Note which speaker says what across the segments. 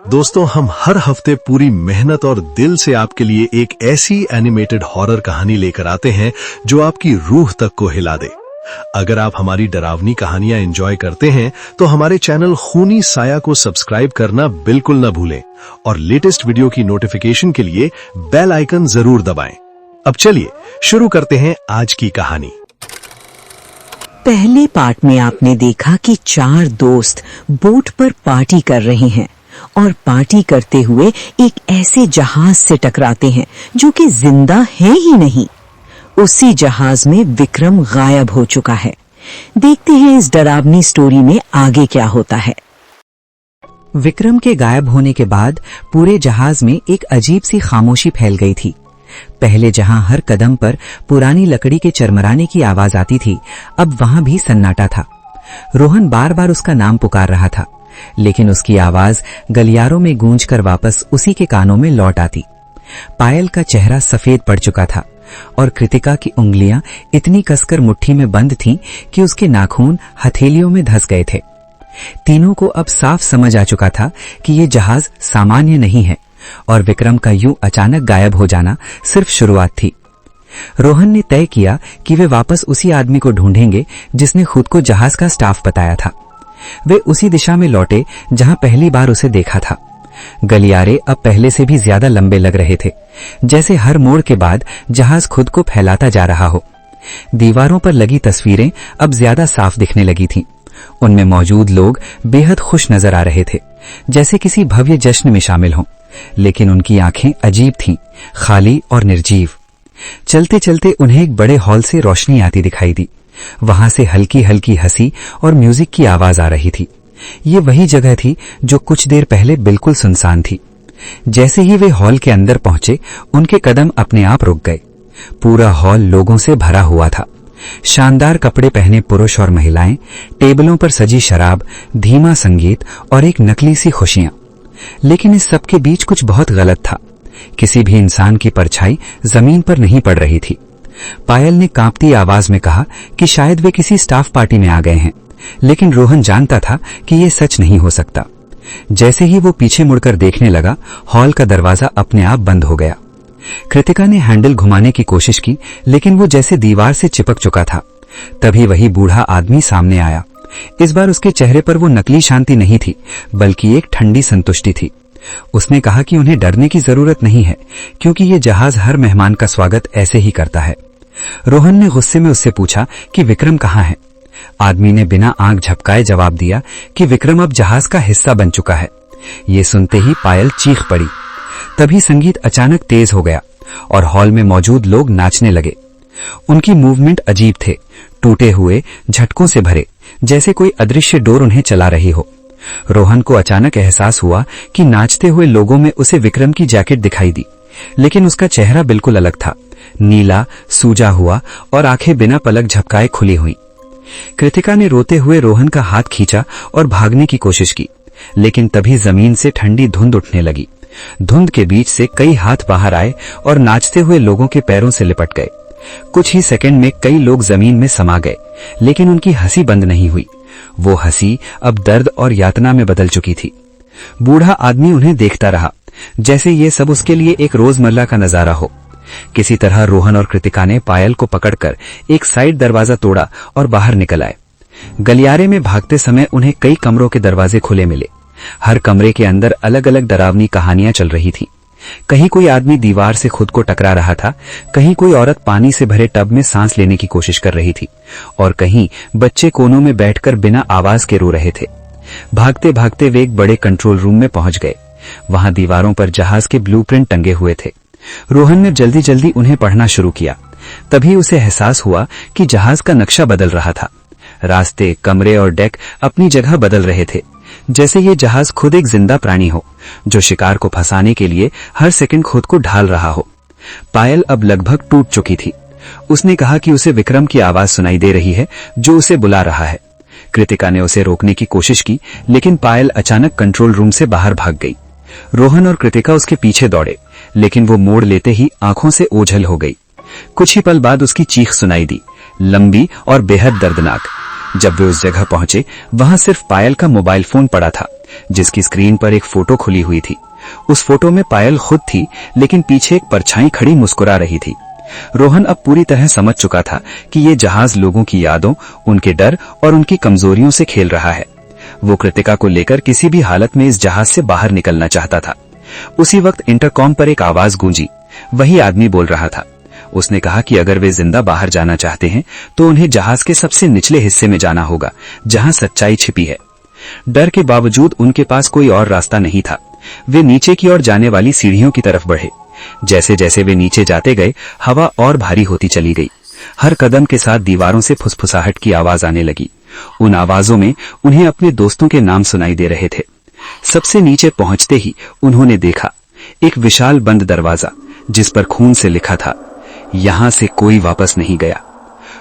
Speaker 1: दोस्तों, हम हर हफ्ते पूरी मेहनत और दिल से आपके लिए एक ऐसी एनिमेटेड हॉरर कहानी लेकर आते हैं जो आपकी रूह तक को हिला दे। अगर आप हमारी डरावनी कहानियां एंजॉय करते हैं तो हमारे चैनल खूनी साया को सब्सक्राइब करना बिल्कुल न भूलें और लेटेस्ट वीडियो की नोटिफिकेशन के लिए बेल आइकन जरूर दबाएं। अब चलिए शुरू करते हैं आज की कहानी।
Speaker 2: पहले पार्ट में आपने देखा कि 4 दोस्त बोट पर पार्टी कर रहे हैं और पार्टी करते हुए एक ऐसे जहाज से टकराते हैं जो कि जिंदा है ही नहीं। उसी जहाज में विक्रम गायब हो चुका है। देखते हैं इस डरावनी स्टोरी में आगे क्या होता है।
Speaker 3: विक्रम के गायब होने के बाद पूरे जहाज में एक अजीब सी खामोशी फैल गई थी। पहले जहां हर कदम पर पुरानी लकड़ी के चरमराने की आवाज आती थी, अब वहां भी सन्नाटा था। रोहन बार बार उसका नाम पुकार रहा था, लेकिन उसकी आवाज गलियारों में गूंजकर वापस उसी के कानों में लौट आती। पायल का चेहरा सफेद पड़ चुका था और कृतिका की उंगलियां इतनी कसकर मुट्ठी में बंद थीं कि उसके नाखून हथेलियों में धंस गए थे। तीनों को अब साफ समझ आ चुका था कि ये जहाज सामान्य नहीं है और विक्रम का यूं अचानक गायब हो जाना सिर्फ शुरुआत थी। रोहन ने तय किया कि वे वापस उसी आदमी को ढूंढेंगे जिसने खुद को जहाज का स्टाफ बताया था। वे उसी दिशा में लौटे जहां पहली बार उसे देखा था। गलियारे अब पहले से भी ज्यादा लंबे लग रहे थे, जैसे हर मोड़ के बाद जहाज खुद को फैलाता जा रहा हो। दीवारों पर लगी तस्वीरें अब ज्यादा साफ दिखने लगी थीं। उनमें मौजूद लोग बेहद खुश नजर आ रहे थे, जैसे किसी भव्य जश्न में शामिल हों, लेकिन उनकी आंखें अजीब थीं, खाली और निर्जीव। चलते चलते उन्हें एक बड़े हॉल से रोशनी आती दिखाई दी। वहां से हल्की हल्की हंसी और म्यूजिक की आवाज आ रही थी। ये वही जगह थी जो कुछ देर पहले बिल्कुल सुनसान थी। जैसे ही वे हॉल के अंदर पहुंचे, उनके कदम अपने आप रुक गए। पूरा हॉल लोगों से भरा हुआ था। शानदार कपड़े पहने पुरुष और महिलाएं, टेबलों पर सजी शराब, धीमा संगीत और एक नकली सी खुशियां। लेकिन इस सब के बीच कुछ बहुत गलत था। किसी भी इंसान की परछाई जमीन पर नहीं पड़ रही थी। पायल ने कांपती आवाज में कहा कि शायद वे किसी स्टाफ पार्टी में आ गए हैं, लेकिन रोहन जानता था कि यह सच नहीं हो सकता। जैसे ही वो पीछे मुड़कर देखने लगा, हॉल का दरवाजा अपने आप बंद हो गया। कृतिका ने हैंडल घुमाने की कोशिश की, लेकिन वो जैसे दीवार से चिपक चुका था। तभी वही बूढ़ा आदमी सामने आया। इस बार उसके चेहरे पर वो नकली शांति नहीं थी, बल्कि एक ठंडी संतुष्टि थी। उसने कहा कि उन्हें डरने की जरूरत नहीं है, क्योंकि ये जहाज हर मेहमान का स्वागत ऐसे ही करता है। रोहन ने गुस्से में उससे पूछा कि विक्रम कहाँ है। आदमी ने बिना आंख झपकाए जवाब दिया कि विक्रम अब जहाज का हिस्सा बन चुका है। ये सुनते ही पायल चीख पड़ी। तभी संगीत अचानक तेज हो गया और हॉल में मौजूद लोग नाचने लगे। उनकी मूवमेंट अजीब थे, टूटे हुए, झटकों से भरे, जैसे कोई अदृश्य डोर उन्हें चला रही हो। रोहन को अचानक एहसास हुआ कि नाचते हुए लोगों में उसे विक्रम की जैकेट दिखाई दी, लेकिन उसका चेहरा बिल्कुल अलग था, नीला, सूजा हुआ और आंखें बिना पलक झपकाए खुली हुई। कृतिका ने रोते हुए रोहन का हाथ खींचा और भागने की कोशिश की, लेकिन तभी जमीन से ठंडी धुंध उठने लगी। धुंध के बीच से कई हाथ बाहर आए और नाचते हुए लोगों के पैरों से लिपट गए। कुछ ही सेकंड में कई लोग जमीन में समा गए, लेकिन उनकी हंसी बंद नहीं हुई। वो हंसी अब दर्द और यातना में बदल चुकी थी। बूढ़ा आदमी उन्हें देखता रहा, जैसे ये सब उसके लिए एक रोजमर्रा का नजारा हो। किसी तरह रोहन और कृतिका ने पायल को पकड़कर एक साइड दरवाजा तोड़ा और बाहर निकल आए। गलियारे में भागते समय उन्हें कई कमरों के दरवाजे खुले मिले। हर कमरे के अंदर अलग अलग डरावनी कहानियां चल रही थीं। कहीं कोई आदमी दीवार से खुद को टकरा रहा था, कहीं कोई औरत पानी से भरे टब में सांस लेने की कोशिश कर रही थी और कहीं बच्चे कोनों में बैठकर बिना आवाज के रो रहे थे। भागते भागते वे एक बड़े कंट्रोल रूम में पहुंच गए। वहां दीवारों पर जहाज के ब्लूप्रिंट टंगे हुए थे। रोहन ने जल्दी जल्दी उन्हें पढ़ना शुरू किया। तभी उसे एहसास हुआ कि जहाज का नक्शा बदल रहा था। रास्ते, कमरे और डेक अपनी जगह बदल रहे थे, जैसे ये जहाज खुद एक जिंदा प्राणी हो जो शिकार को फंसाने के लिए हर सेकंड खुद को ढाल रहा हो। पायल अब लगभग टूट चुकी थी। उसने कहा कि उसे विक्रम की आवाज सुनाई दे रही है जो उसे बुला रहा है। कृतिका ने उसे रोकने की कोशिश की, लेकिन पायल अचानक कंट्रोल रूम से बाहर भाग गई। रोहन और कृतिका उसके पीछे दौड़े, लेकिन वो मोड़ लेते ही आंखों से ओझल हो गई। कुछ ही पल बाद उसकी चीख सुनाई दी, लंबी और बेहद दर्दनाक। जब वे उस जगह पहुंचे, वहां सिर्फ पायल का मोबाइल फोन पड़ा था, जिसकी स्क्रीन पर एक फोटो खुली हुई थी। उस फोटो में पायल खुद थी, लेकिन पीछे एक परछाई खड़ी मुस्कुरा रही थी। रोहन अब पूरी तरह समझ चुका था कि ये जहाज लोगों की यादों, उनके डर और उनकी कमजोरियों से खेल रहा है। वो कृतिका को लेकर किसी भी हालत में इस जहाज से बाहर निकलना चाहता था। उसी वक्त इंटरकॉम पर एक आवाज गूंजी। वही आदमी बोल रहा था। उसने कहा कि अगर वे जिंदा बाहर जाना चाहते हैं तो उन्हें जहाज के सबसे निचले हिस्से में जाना होगा, जहां सच्चाई छिपी है। डर के बावजूद उनके पास कोई और रास्ता नहीं था। वे नीचे की ओर जाने वाली सीढ़ियों की तरफ बढ़े। जैसे जैसे वे नीचे जाते गए, हवा और भारी होती चली गई। हर कदम के साथ दीवारों से फुसफुसाहट की आवाज आने लगी। उन आवाजों में उन्हें अपने दोस्तों के नाम सुनाई दे रहे थे। सबसे नीचे पहुंचते ही उन्होंने देखा एक विशाल बंद दरवाजा, जिस पर खून से लिखा था, यहां से कोई वापस नहीं गया।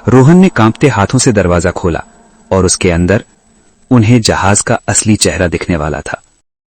Speaker 3: रोहन ने कांपते हाथों से दरवाजा खोला और उसके अंदर उन्हें जहाज का असली चेहरा दिखने वाला था।